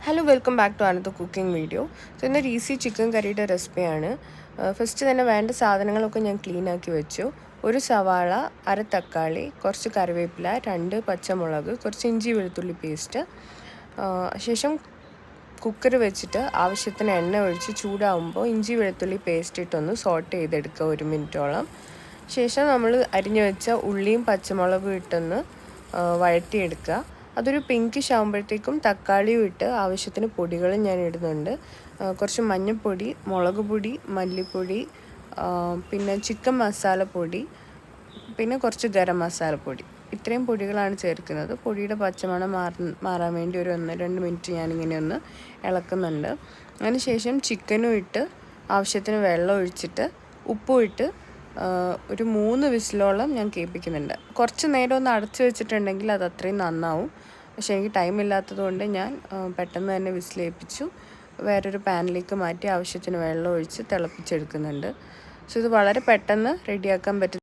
Hello welcome back to another cooking video. So ഇന്നൊരു easy chicken കറിയുടെ റെസിപ്പിയാണ്. First തന്നെ വേണ്ട സാധനങ്ങളൊക്കെ ഞാൻ ക്ലീൻ ആക്കി വെച്ചു. ഒരു സവാള, അര തക്കാളി, കുറച്ച് കറിവേപ്പില, 2 പച്ചമുളക്, കുറച്ച് ഇഞ്ചി വെളുത്തുള്ളി പേസ്റ്റ്. ശേഷം കുക്കർ വെച്ചിട്ട് ആവശ്യത്തിന് എണ്ണ ഒഴിച്ച് ചൂടാവുമ്പോൾ ഇഞ്ചി വെളുത്തുള്ളി പേസ്റ്റ് ഇട്ടൊന്ന് സോട്ട് ചെയ്തെടുക്കുക 1 മിനിറ്റോളം. ശേഷം നമ്മൾ അരിഞ്ഞു വെച്ച ഉള്ളിയും പച്ചമുളകും ഇട്ടൊന്ന് വഴറ്റിയെടുക്കുക. അതൊരു പിങ്കിഷ് ആകുമ്പോഴത്തേക്കും തക്കാളിയും ഇട്ട് ആവശ്യത്തിന് പൊടികളും ഞാൻ ഇടുന്നുണ്ട്. കുറച്ച് മഞ്ഞൾപ്പൊടി, മുളക് പൊടി, മല്ലിപ്പൊടി, പിന്നെ ചിക്കൻ മസാലപ്പൊടി, പിന്നെ കുറച്ച് ഗരം മസാലപ്പൊടി. ഇത്രയും പൊടികളാണ് ചേർക്കുന്നത്. പൊടിയുടെ പച്ചമണം മാറാൻ വേണ്ടി ഒരു 1-2 മിനിറ്റ് ഞാനിങ്ങനെ ഒന്ന് ഇളക്കുന്നുണ്ട്. അതിനുശേഷം ചിക്കനും ഇട്ട് ആവശ്യത്തിന് വെള്ളം ഒഴിച്ചിട്ട് ഉപ്പും ഇട്ട് ഒരു 3 വിസിലോളം ഞാൻ കേൾപ്പിക്കുന്നുണ്ട്. കുറച്ച് നേരം ഒന്ന് അടച്ചു വെച്ചിട്ടുണ്ടെങ്കിൽ അത് അത്രയും നന്നാവും. പക്ഷേ എനിക്ക് ടൈം ഇല്ലാത്തത് കൊണ്ട് ഞാൻ പെട്ടെന്ന് തന്നെ വിസിലേൽപ്പിച്ചു വേറൊരു പാനിലേക്ക് മാറ്റി ആവശ്യത്തിന് വെള്ളം ഒഴിച്ച് തിളപ്പിച്ചെടുക്കുന്നുണ്ട്. സോ ഇത് വളരെ പെട്ടെന്ന് റെഡിയാക്കാൻ പറ്റും.